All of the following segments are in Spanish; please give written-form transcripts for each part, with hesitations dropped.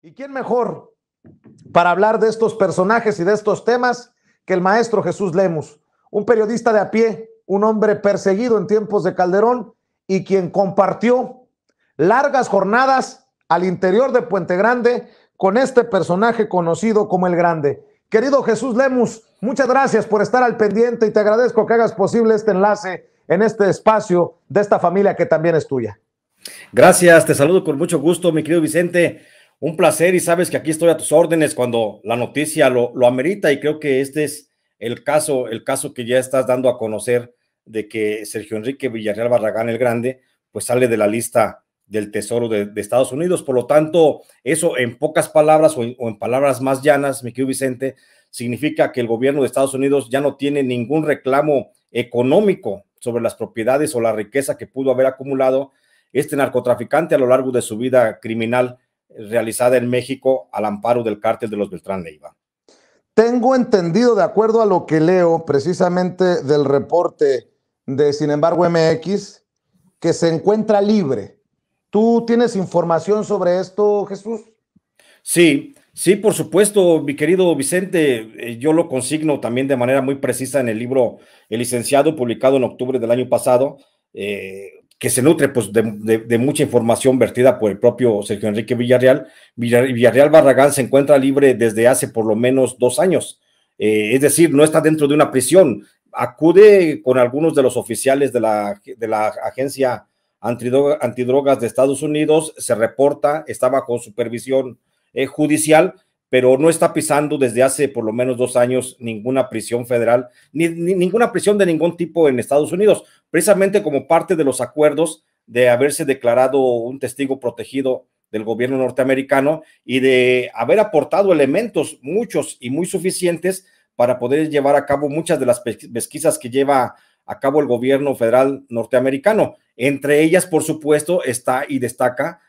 ¿Y quién mejor para hablar de estos personajes y de estos temas que el maestro Jesús Lemus, un periodista de a pie, un hombre perseguido en tiempos de Calderón y quien compartió largas jornadas al interior de Puente Grande con este personaje conocido como el Grande? Querido Jesús Lemus, muchas gracias por estar al pendiente y te agradezco que hagas posible este enlace en este espacio de esta familia que también es tuya. Gracias, te saludo con mucho gusto, mi querido Vicente. Un placer y sabes que aquí estoy a tus órdenes cuando la noticia lo amerita y creo que este es el caso que ya estás dando a conocer de que Sergio Enrique Villarreal Barragán el Grande pues sale de la lista del Tesoro de Estados Unidos. Por lo tanto, eso en pocas palabras o en palabras más llanas, mi querido Vicente, significa que el gobierno de Estados Unidos ya no tiene ningún reclamo económico sobre las propiedades o la riqueza que pudo haber acumulado este narcotraficante a lo largo de su vida criminal realizada en México al amparo del cártel de los Beltrán Leiva. Tengo entendido, de acuerdo a lo que leo precisamente del reporte de Sin embargo MX, que se encuentra libre. ¿Tú tienes información sobre esto, Jesús? Sí, sí, por supuesto, mi querido Vicente, yo lo consigno también de manera muy precisa en el libro El Licenciado, publicado en octubre del año pasado, que se nutre pues, de mucha información vertida por el propio Sergio Enrique Villarreal. Villarreal Barragán se encuentra libre desde hace por lo menos 2 años, es decir, no está dentro de una prisión. Acude con algunos de los oficiales de la agencia antidrogas de Estados Unidos, se reporta, está bajo supervisión judicial, pero no está pisando desde hace por lo menos 2 años ninguna prisión federal, ni ninguna prisión de ningún tipo en Estados Unidos, precisamente como parte de los acuerdos de haberse declarado un testigo protegido del gobierno norteamericano y de haber aportado elementos, muchos y muy suficientes, para poder llevar a cabo muchas de las pesquisas que lleva a cabo el gobierno federal norteamericano. Entre ellas, por supuesto, está y destaca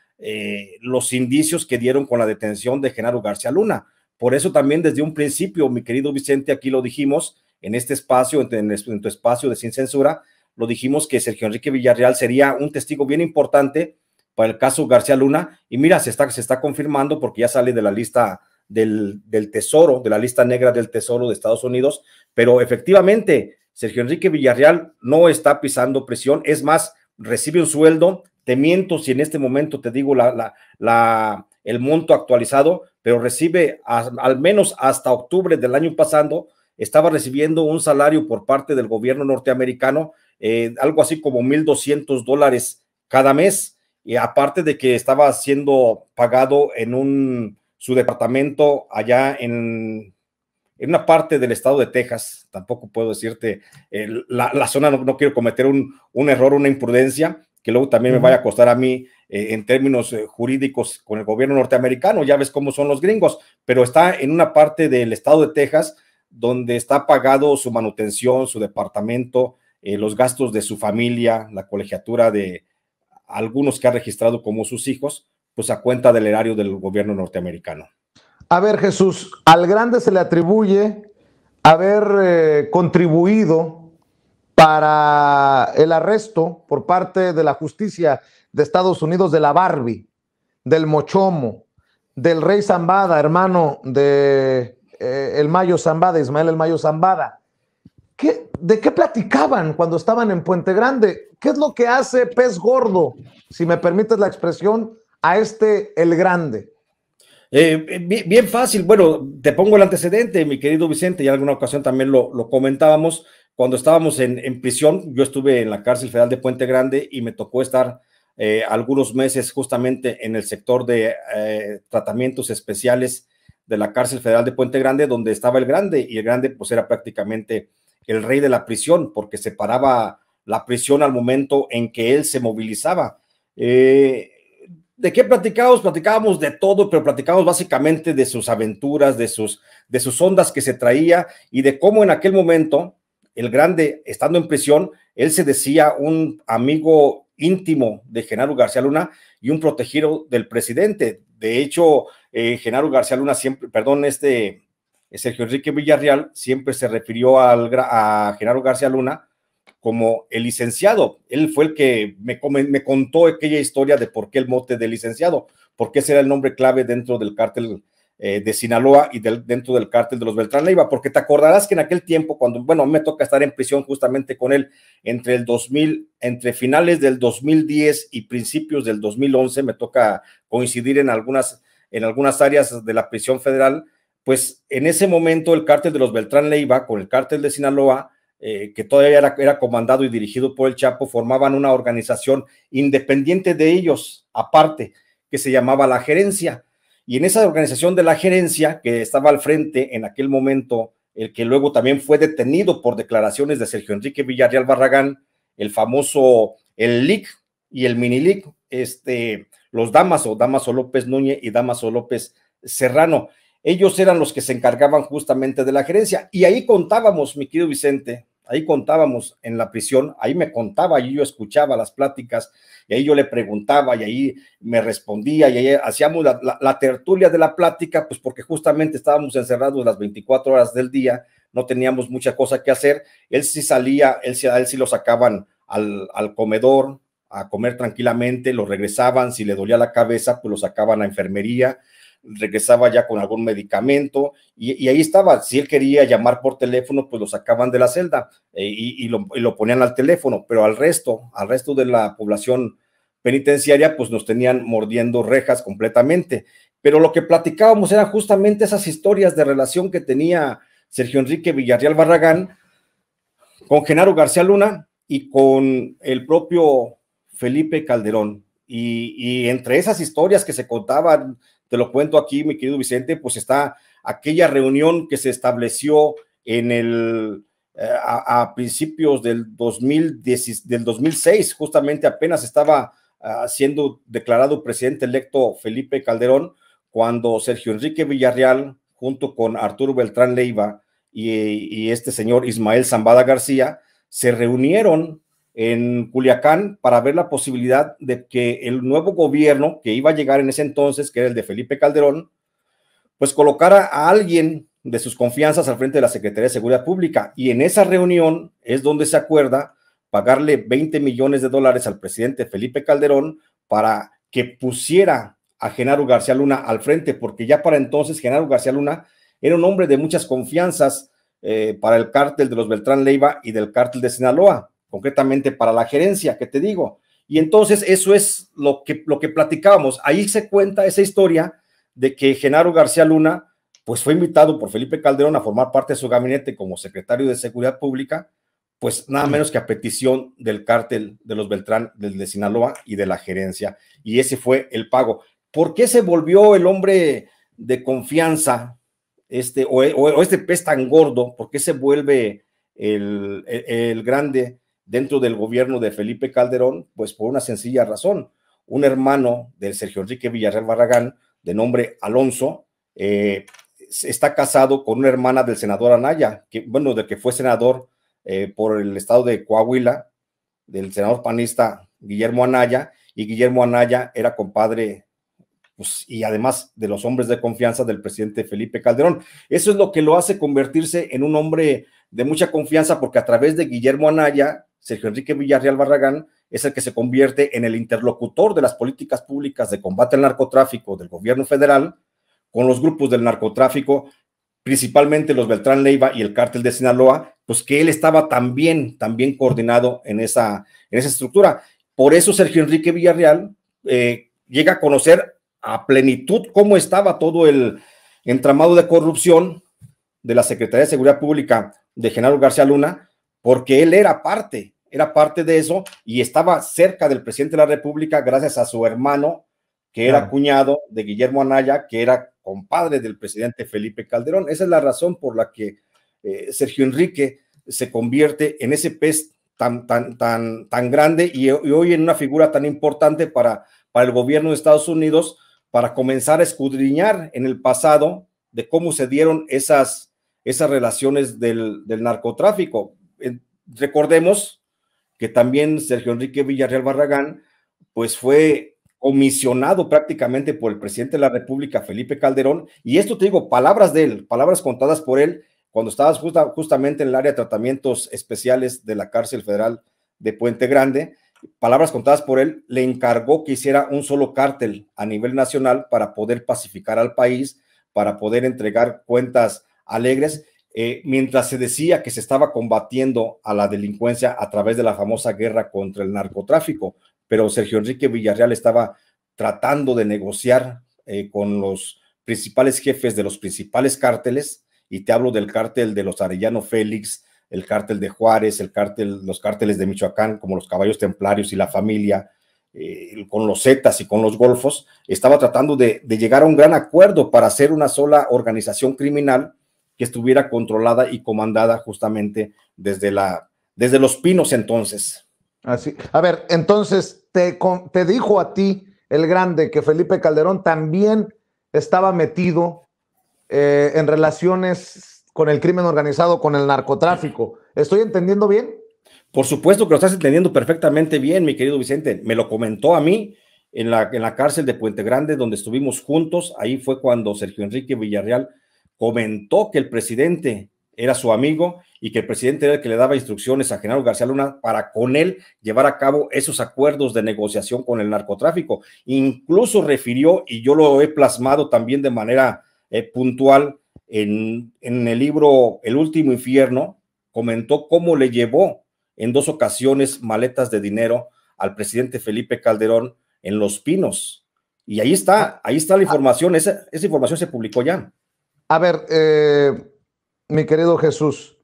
los indicios que dieron con la detención de Genaro García Luna. Por eso también desde un principio, mi querido Vicente, aquí lo dijimos, en este espacio, en tu espacio de Sin Censura, lo dijimos que Sergio Enrique Villarreal sería un testigo bien importante para el caso García Luna, y mira, se está confirmando porque ya sale de la lista del Tesoro, de la lista negra del Tesoro de Estados Unidos, pero efectivamente, Sergio Enrique Villarreal no está pisando prisión, es más, recibe un sueldo. Te miento si en este momento te digo el monto actualizado, pero recibe al menos hasta octubre del año pasado, estaba recibiendo un salario por parte del gobierno norteamericano, algo así como $1,200 cada mes, y aparte de que estaba siendo pagado en su departamento allá en una parte del estado de Texas. Tampoco puedo decirte la zona, no quiero cometer un error, una imprudencia, que luego también me vaya a costar a mí en términos jurídicos con el gobierno norteamericano. Ya ves cómo son los gringos, pero está en una parte del estado de Texas donde está pagado su manutención, su departamento, los gastos de su familia, la colegiatura de algunos que ha registrado como sus hijos, pues a cuenta del erario del gobierno norteamericano. A ver, Jesús, al Grande se le atribuye haber contribuido para el arresto por parte de la justicia de Estados Unidos de la Barbie, del Mochomo, del Rey Zambada, hermano de el Mayo Zambada, Ismael el Mayo Zambada. ¿De qué platicaban cuando estaban en Puente Grande? ¿Qué es lo que hace pez gordo, si me permites la expresión, a el Grande? Bien fácil. Bueno, te pongo el antecedente, mi querido Vicente, y en alguna ocasión también lo comentábamos. Cuando estábamos en prisión, yo estuve en la cárcel federal de Puente Grande y me tocó estar algunos meses justamente en el sector de tratamientos especiales de la cárcel federal de Puente Grande, donde estaba el Grande, y el Grande pues era prácticamente el rey de la prisión, porque separaba la prisión al momento en que él se movilizaba. ¿De qué platicábamos? Platicábamos de todo, pero platicábamos básicamente de sus aventuras, de sus ondas que se traía y de cómo en aquel momento el Grande, estando en prisión, él se decía un amigo íntimo de Genaro García Luna y un protegido del presidente. De hecho, Genaro García Luna siempre, Sergio Enrique Villarreal siempre se refirió a Genaro García Luna como el licenciado. Él fue el que me contó aquella historia de por qué el mote de licenciado, porque ese era el nombre clave dentro del cártel de Sinaloa y dentro del cártel de los Beltrán Leiva, porque te acordarás que en aquel tiempo, cuando, bueno, me toca estar en prisión justamente con él, entre finales del 2010 y principios del 2011, me toca coincidir en algunas áreas de la prisión federal. Pues en ese momento el cártel de los Beltrán Leiva con el cártel de Sinaloa, que todavía era comandado y dirigido por el Chapo, formaban una organización independiente de ellos, aparte, que se llamaba la Gerencia. Y en esa organización de la Gerencia, que estaba al frente en aquel momento, el que luego también fue detenido por declaraciones de Sergio Enrique Villarreal Barragán, el famoso, el LIC y el mini LIC, los Damaso López Núñez y Damaso López Serrano. Ellos eran los que se encargaban justamente de la gerencia. Y ahí contábamos, mi querido Vicente, ahí contábamos en la prisión, ahí me contaba, y yo escuchaba las pláticas, y ahí yo le preguntaba, y ahí me respondía, y ahí hacíamos la tertulia de la plática, pues porque justamente estábamos encerrados las 24 horas del día, no teníamos mucha cosa que hacer. Él sí salía, él sí lo sacaban al comedor a comer tranquilamente, lo regresaban, si le dolía la cabeza, pues lo sacaban a enfermería, regresaba ya con algún medicamento, y ahí estaba. Si él quería llamar por teléfono, pues lo sacaban de la celda y lo ponían al teléfono, pero al resto de la población penitenciaria, pues nos tenían mordiendo rejas completamente. Pero lo que platicábamos eran justamente esas historias de relación que tenía Sergio Enrique Villarreal Barragán con Genaro García Luna y con el propio Felipe Calderón. Y entre esas historias que se contaban, te lo cuento aquí, mi querido Vicente, pues está aquella reunión que se estableció a principios del 2006, justamente apenas estaba siendo declarado presidente electo Felipe Calderón, cuando Sergio Enrique Villarreal, junto con Arturo Beltrán Leiva y este señor Ismael Zambada García, se reunieron en Culiacán para ver la posibilidad de que el nuevo gobierno que iba a llegar en ese entonces, que era el de Felipe Calderón, pues colocara a alguien de sus confianzas al frente de la Secretaría de Seguridad Pública. Y en esa reunión es donde se acuerda pagarle $20 millones al presidente Felipe Calderón para que pusiera a Genaro García Luna al frente, porque ya para entonces Genaro García Luna era un hombre de muchas confianzas para el cártel de los Beltrán Leiva y del cártel de Sinaloa, concretamente para la gerencia, que te digo. Y entonces eso es lo que platicábamos. Ahí se cuenta esa historia de que Genaro García Luna pues fue invitado por Felipe Calderón a formar parte de su gabinete como secretario de Seguridad Pública, pues nada menos que a petición del cártel de los Beltrán, del de Sinaloa y de la gerencia. Y ese fue el pago. ¿Por qué se volvió el hombre de confianza, o este pez tan gordo? ¿Por qué se vuelve el grande dentro del gobierno de Felipe Calderón? Pues por una sencilla razón. Un hermano de Sergio Enrique Villarreal Barragán, de nombre Alonso, está casado con una hermana del senador Anaya, de que fue senador por el estado de Coahuila, del senador panista Guillermo Anaya, y Guillermo Anaya era compadre, pues, y además de los hombres de confianza del presidente Felipe Calderón. Eso es lo que lo hace convertirse en un hombre de mucha confianza, porque a través de Guillermo Anaya, Sergio Enrique Villarreal Barragán es el que se convierte en el interlocutor de las políticas públicas de combate al narcotráfico del gobierno federal con los grupos del narcotráfico, principalmente los Beltrán Leiva y el cártel de Sinaloa, pues que él estaba también coordinado en esa estructura. Por eso Sergio Enrique Villarreal llega a conocer a plenitud cómo estaba todo el entramado de corrupción de la Secretaría de Seguridad Pública de Genaro García Luna, porque él era parte de eso y estaba cerca del presidente de la República gracias a su hermano, que era cuñado de Guillermo Anaya, que era compadre del presidente Felipe Calderón. Esa es la razón por la que Sergio Enrique se convierte en ese pez tan grande y hoy en una figura tan importante para el gobierno de Estados Unidos, para comenzar a escudriñar en el pasado de cómo se dieron esas relaciones del narcotráfico. Recordemos que también Sergio Enrique Villarreal Barragán pues fue comisionado prácticamente por el presidente de la República, Felipe Calderón, y esto te digo, palabras de él, palabras contadas por él, cuando estabas justamente en el área de tratamientos especiales de la cárcel federal de Puente Grande, palabras contadas por él, le encargó que hiciera un solo cártel a nivel nacional para poder pacificar al país, para poder entregar cuentas alegres, mientras se decía que se estaba combatiendo a la delincuencia a través de la famosa guerra contra el narcotráfico, pero Sergio Enrique Villarreal estaba tratando de negociar con los principales jefes de los principales cárteles, y te hablo del cártel de los Arellano Félix, el cártel de Juárez, los cárteles de Michoacán, como los Caballos Templarios y la Familia, con los Zetas y con los Golfos, estaba tratando de llegar a un gran acuerdo para hacer una sola organización criminal que estuviera controlada y comandada justamente desde Los Pinos entonces. Así. A ver, entonces te dijo a ti el Grande que Felipe Calderón también estaba metido en relaciones con el crimen organizado, con el narcotráfico. ¿Estoy entendiendo bien? Por supuesto que lo estás entendiendo perfectamente bien, mi querido Vicente. Me lo comentó a mí en la cárcel de Puente Grande, donde estuvimos juntos. Ahí fue cuando Sergio Enrique Villarreal comentó que el presidente era su amigo y que el presidente era el que le daba instrucciones a Genaro García Luna para con él llevar a cabo esos acuerdos de negociación con el narcotráfico. Incluso refirió, y yo lo he plasmado también de manera puntual en el libro El Último Infierno, comentó cómo le llevó en 2 ocasiones maletas de dinero al presidente Felipe Calderón en Los Pinos. Y ahí está la información, esa información se publicó ya. A ver, mi querido Jesús,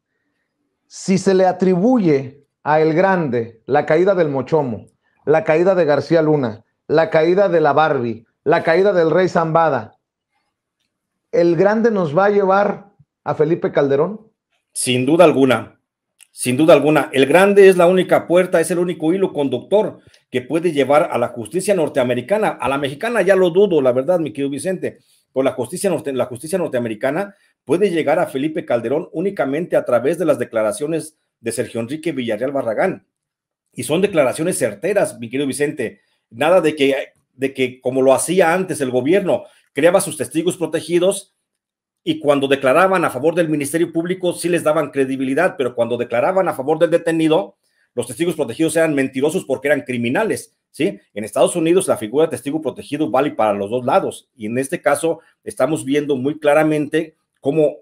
si se le atribuye a El Grande la caída del Mochomo, la caída de García Luna, la caída de la Barbie, la caída del Rey Zambada, ¿El Grande nos va a llevar a Felipe Calderón? Sin duda alguna. Sin duda alguna, El Grande es la única puerta, es el único hilo conductor que puede llevar a la justicia norteamericana. A la mexicana ya lo dudo, la verdad, mi querido Vicente, pero la justicia norteamericana puede llegar a Felipe Calderón únicamente a través de las declaraciones de Sergio Enrique Villarreal Barragán. Y son declaraciones certeras, mi querido Vicente. Nada de que como lo hacía antes el gobierno, creaba sus testigos protegidos, y cuando declaraban a favor del Ministerio Público sí les daban credibilidad, pero cuando declaraban a favor del detenido, los testigos protegidos eran mentirosos porque eran criminales, ¿sí? En Estados Unidos la figura de testigo protegido vale para los dos lados, y en este caso estamos viendo muy claramente cómo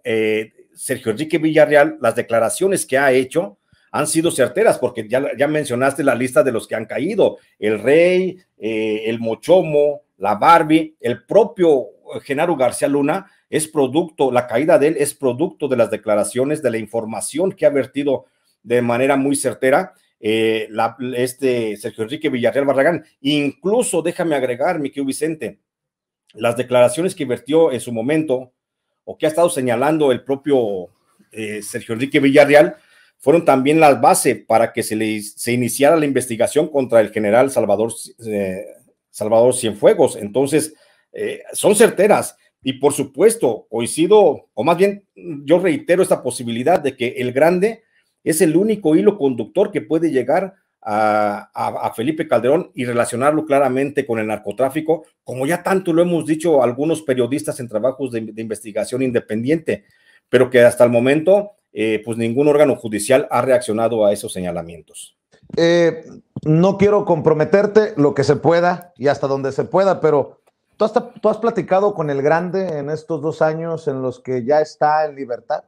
Sergio Enrique Villarreal, las declaraciones que ha hecho han sido certeras, porque ya mencionaste la lista de los que han caído: el Rey, el Mochomo, la Barbie, el propio Genaro García Luna. La caída de él es producto de las declaraciones, de la información que ha vertido de manera muy certera Sergio Enrique Villarreal Barragán. Incluso, déjame agregar, mi querido Vicente, las declaraciones que vertió en su momento, o que ha estado señalando el propio Sergio Enrique Villarreal, fueron también la base para que se iniciara la investigación contra el general Salvador Cienfuegos. Entonces, son certeras. Y por supuesto, coincido, o más bien yo reitero esta posibilidad de que El Grande es el único hilo conductor que puede llegar a Felipe Calderón y relacionarlo claramente con el narcotráfico, como ya tanto lo hemos dicho algunos periodistas en trabajos de investigación independiente, pero que hasta el momento pues ningún órgano judicial ha reaccionado a esos señalamientos. No quiero comprometerte, lo que se pueda y hasta donde se pueda, pero ¿tú has platicado con El Grande en estos 2 años en los que ya está en libertad?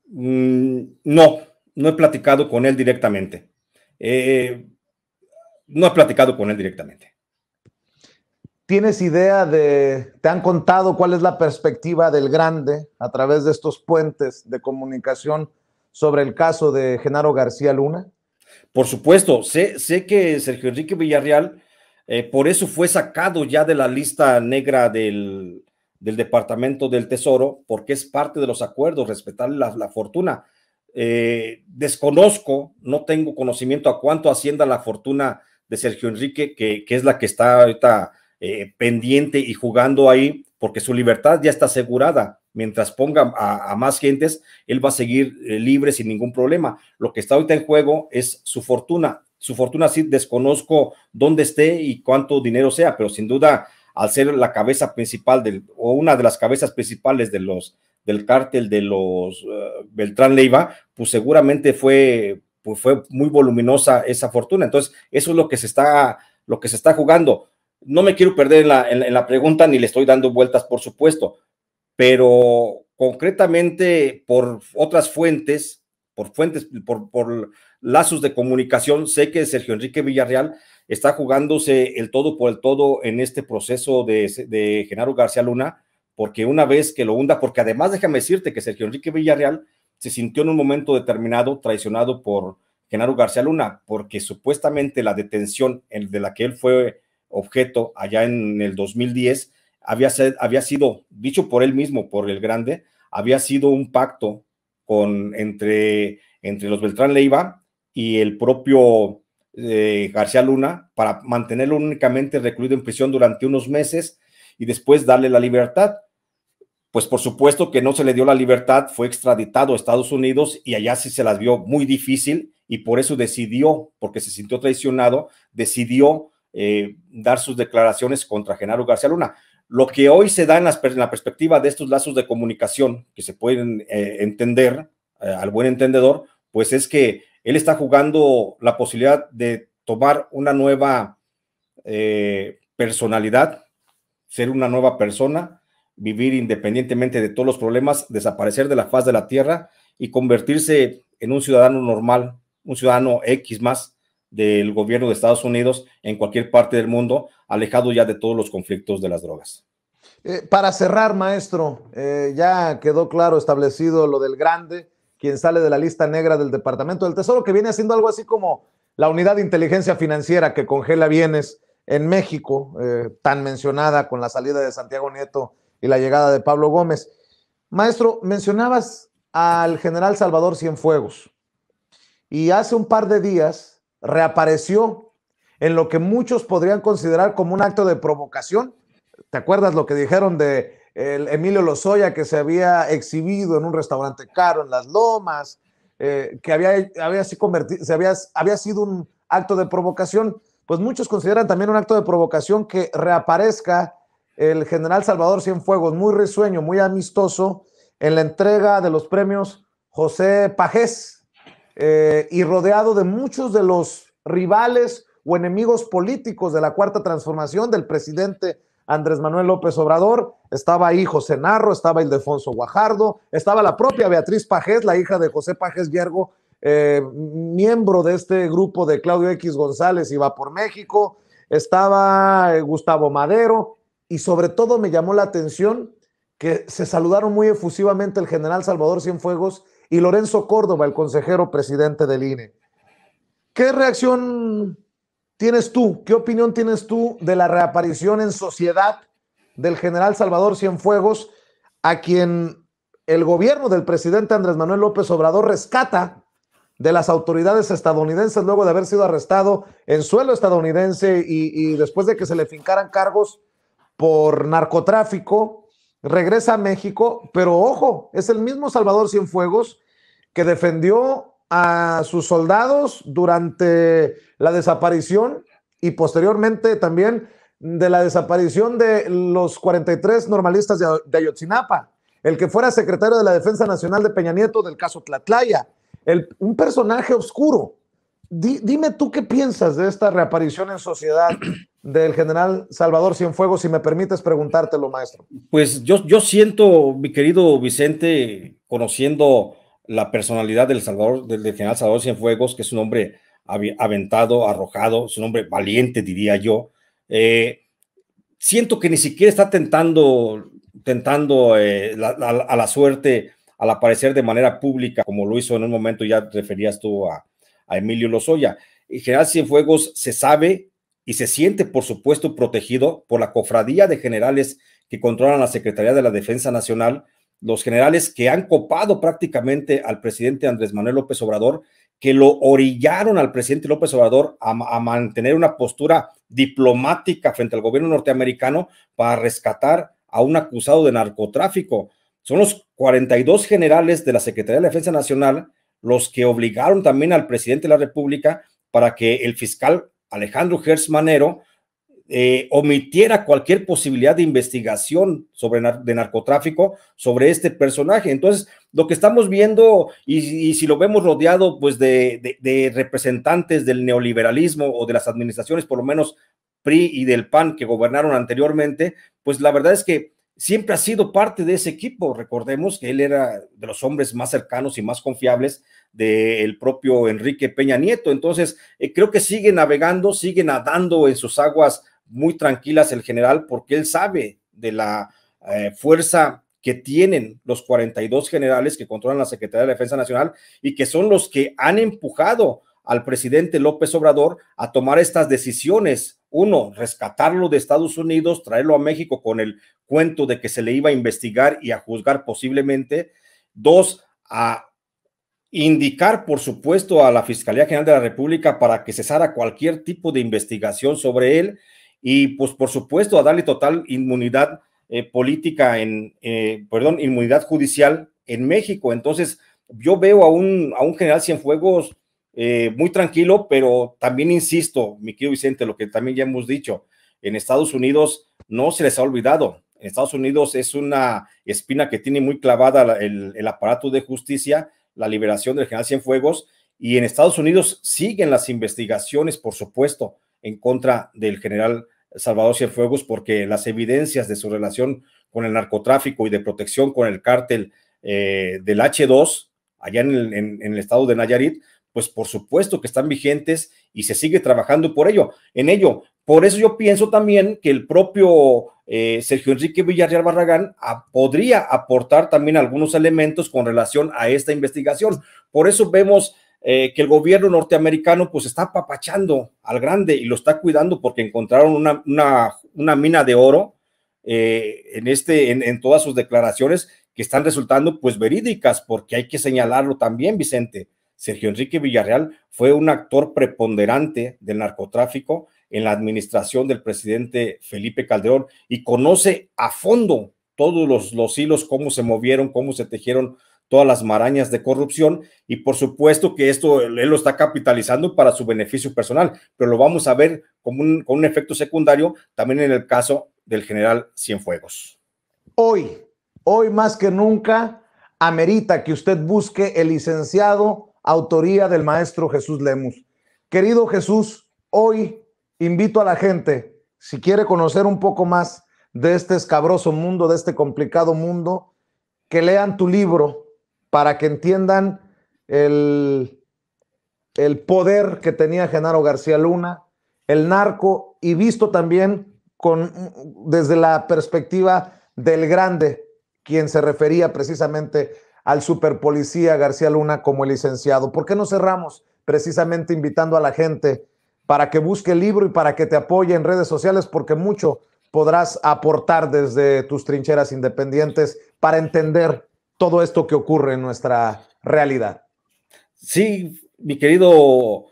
No he platicado con él directamente. No he platicado con él directamente. ¿Tienes idea te han contado cuál es la perspectiva del Grande a través de estos puentes de comunicación sobre el caso de Genaro García Luna? Por supuesto, sé que Sergio Enrique Villarreal, por eso fue sacado ya de la lista negra del Departamento del Tesoro, porque es parte de los acuerdos, respetarle la fortuna. Desconozco, no tengo conocimiento a cuánto ascienda la fortuna de Sergio Enrique, que es la que está ahorita pendiente y jugando ahí, porque su libertad ya está asegurada. Mientras ponga a más gentes, él va a seguir libre sin ningún problema. Lo que está ahorita en juego es su fortuna. Su fortuna sí desconozco dónde esté y cuánto dinero sea, pero sin duda, al ser la cabeza principal o una de las cabezas principales de del cártel de los Beltrán Leiva, pues seguramente fue muy voluminosa esa fortuna. Entonces, eso es lo que se está jugando. No me quiero perder en la pregunta, ni le estoy dando vueltas, por supuesto, pero concretamente por otras fuentes, por lazos de comunicación, sé que Sergio Enrique Villarreal está jugándose el todo por el todo en este proceso de Genaro García Luna, porque una vez que lo hunda, porque además déjame decirte que Sergio Enrique Villarreal se sintió en un momento determinado traicionado por Genaro García Luna, porque supuestamente la detención de la que él fue objeto allá en el 2010 había sido, dicho por él mismo, por el Grande, había sido un pacto entre los Beltrán Leiva y el propio García Luna para mantenerlo únicamente recluido en prisión durante unos meses y después darle la libertad. Pues por supuesto que no se le dio la libertad, fue extraditado a Estados Unidos y allá sí se las vio muy difícil y por eso decidió, porque se sintió traicionado, decidió dar sus declaraciones contra Genaro García Luna. Lo que hoy se da en la perspectiva de estos lazos de comunicación que se pueden entender al buen entendedor, pues es que él está jugando la posibilidad de tomar una nueva personalidad, ser una nueva persona, vivir independientemente de todos los problemas, desaparecer de la faz de la tierra y convertirse en un ciudadano normal, un ciudadano X más del gobierno de Estados Unidos en cualquier parte del mundo, alejado ya de todos los conflictos de las drogas. Para cerrar, maestro, ya quedó claro establecido lo del Grande, quien sale de la lista negra del Departamento del Tesoro, que viene haciendo algo así como la unidad de inteligencia financiera que congela bienes en México, tan mencionada con la salida de Santiago Nieto y la llegada de Pablo Gómez. Maestro, mencionabas al general Salvador Cienfuegos y hace un par de días reapareció en lo que muchos podrían considerar como un acto de provocación. ¿Te acuerdas lo que dijeron de Emilio Lozoya, que se había exhibido en un restaurante caro en Las Lomas, que había sido un acto de provocación? Pues muchos consideran también un acto de provocación que reaparezca el general Salvador Cienfuegos, muy risueño, muy amistoso, en la entrega de los premios José Pagés, y rodeado de muchos de los rivales o enemigos políticos de la Cuarta Transformación del presidente Andrés Manuel López Obrador. Estaba ahí José Narro, estaba Ildefonso Guajardo, estaba la propia Beatriz Pagés, la hija de José Pagés Yergo, miembro de este grupo de Claudio X González y Va por México, estaba Gustavo Madero, y sobre todo me llamó la atención que se saludaron muy efusivamente el general Salvador Cienfuegos y Lorenzo Córdoba, el consejero presidente del INE. ¿Qué reacción tienes tú? ¿Qué opinión tienes tú de la reaparición en sociedad del general Salvador Cienfuegos, a quien el gobierno del presidente Andrés Manuel López Obrador rescata de las autoridades estadounidenses luego de haber sido arrestado en suelo estadounidense y después de que se le fincaran cargos por narcotráfico? Regresa a México, pero ojo, es el mismo Salvador Cienfuegos que defendió a sus soldados durante la desaparición y posteriormente también de la desaparición de los 43 normalistas de Ayotzinapa, el que fuera secretario de la Defensa Nacional de Peña Nieto del caso Tlatlaya, un personaje oscuro. Dime tú qué piensas de esta reaparición en sociedad del general Salvador Cienfuegos, si me permites preguntártelo, maestro. Pues yo siento, mi querido Vicente, conociendo la personalidad del general Salvador Cienfuegos, que es un hombre aventado, arrojado, es un hombre valiente, diría yo. Siento que ni siquiera está tentando a la suerte al aparecer de manera pública, como lo hizo en un momento, ya referías tú a Emilio Lozoya. El general Cienfuegos se sabe y se siente, por supuesto, protegido por la cofradía de generales que controlan la Secretaría de la Defensa Nacional, los generales que han copado prácticamente al presidente Andrés Manuel López Obrador, que lo orillaron al presidente López Obrador a mantener una postura diplomática frente al gobierno norteamericano para rescatar a un acusado de narcotráfico. Son los 42 generales de la Secretaría de la Defensa Nacional los que obligaron también al presidente de la República para que el fiscal Alejandro Gertz Manero omitiera cualquier posibilidad de investigación de narcotráfico sobre este personaje. Entonces, lo que estamos viendo, y si lo vemos rodeado pues de representantes del neoliberalismo o de las administraciones, por lo menos PRI y del PAN que gobernaron anteriormente, pues la verdad es que siempre ha sido parte de ese equipo. Recordemos que él era de los hombres más cercanos y más confiables del propio Enrique Peña Nieto. Entonces, creo que sigue navegando, sigue nadando en sus aguas muy tranquilas el general, porque él sabe de la fuerza que tienen los 42 generales que controlan la Secretaría de Defensa Nacional y que son los que han empujado al presidente López Obrador a tomar estas decisiones. Uno, rescatarlo de Estados Unidos, traerlo a México con el cuento de que se le iba a investigar y a juzgar posiblemente. Dos, a indicar, por supuesto, a la Fiscalía General de la República para que cesara cualquier tipo de investigación sobre él y, pues, por supuesto, a darle total inmunidad política, inmunidad judicial en México. Entonces, yo veo a un general Cienfuegos muy tranquilo, pero también insisto, mi querido Vicente, lo que también ya hemos dicho, en Estados Unidos no se les ha olvidado. En Estados Unidos es una espina que tiene muy clavada el aparato de justicia, la liberación del general Cienfuegos, y en Estados Unidos siguen las investigaciones, por supuesto, en contra del general Salvador Cienfuegos, porque las evidencias de su relación con el narcotráfico y de protección con el cártel del H2, allá en el estado de Nayarit, pues por supuesto que están vigentes y se sigue trabajando en ello. Por eso yo pienso también que el propio Sergio Enrique Villarreal Barragán podría aportar también algunos elementos con relación a esta investigación. Por eso vemos que el gobierno norteamericano pues está apapachando al grande y lo está cuidando porque encontraron una mina de oro en todas sus declaraciones que están resultando pues verídicas, porque hay que señalarlo también, Vicente. Sergio Enrique Villarreal fue un actor preponderante del narcotráfico en la administración del presidente Felipe Calderón y conoce a fondo todos los hilos, cómo se movieron, cómo se tejieron todas las marañas de corrupción, y por supuesto que esto él lo está capitalizando para su beneficio personal, pero lo vamos a ver con un efecto secundario también en el caso del general Cienfuegos. Hoy más que nunca amerita que usted busque el licenciado autoría del maestro Jesús Lemus. Querido Jesús, hoy invito a la gente, si quiere conocer un poco más de este escabroso mundo, de este complicado mundo, que lean tu libro para que entiendan el poder que tenía Genaro García Luna, el narco, y visto también desde la perspectiva del grande, quien se refería precisamente al superpolicía García Luna como el licenciado. ¿Por qué no cerramos precisamente invitando a la gente para que busque el libro y para que te apoye en redes sociales? Porque mucho podrás aportar desde tus trincheras independientes para entender todo esto que ocurre en nuestra realidad. Sí, mi querido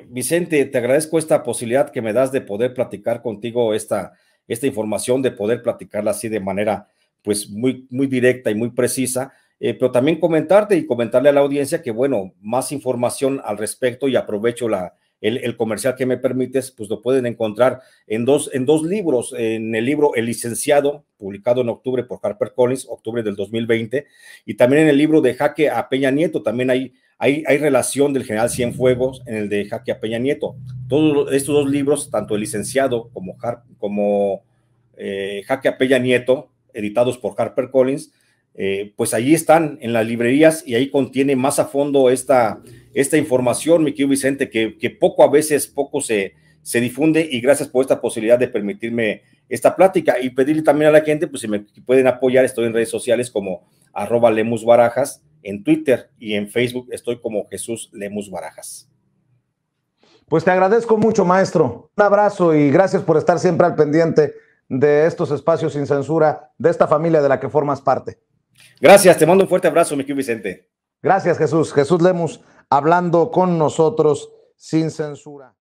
Vicente, te agradezco esta posibilidad que me das de poder platicar contigo esta información, de poder platicarla así de manera pues muy directa y muy precisa. Pero también comentarle a la audiencia que, bueno, más información al respecto, y aprovecho el comercial que me permites, pues lo pueden encontrar en dos libros, en el libro El Licenciado, publicado en octubre por HarperCollins, octubre del 2020, y también en el libro de Jaque a Peña Nieto. También hay relación del general Cienfuegos en el de Jaque a Peña Nieto. Todos estos dos libros, tanto El Licenciado como Jaque a Peña Nieto, editados por HarperCollins, pues ahí están en las librerías, y ahí contiene más a fondo esta información, mi querido Vicente, que poco se difunde, y gracias por esta posibilidad de permitirme esta plática, y pedirle también a la gente, pues si me pueden apoyar. Estoy en redes sociales como @LemusBarajas, en Twitter y en Facebook estoy como Jesús Lemus Barajas. Pues te agradezco mucho, maestro. Un abrazo y gracias por estar siempre al pendiente de estos espacios sin censura, de esta familia de la que formas parte. Gracias, te mando un fuerte abrazo, mi querido Vicente. Gracias, Jesús. Jesús Lemus hablando con nosotros sin censura.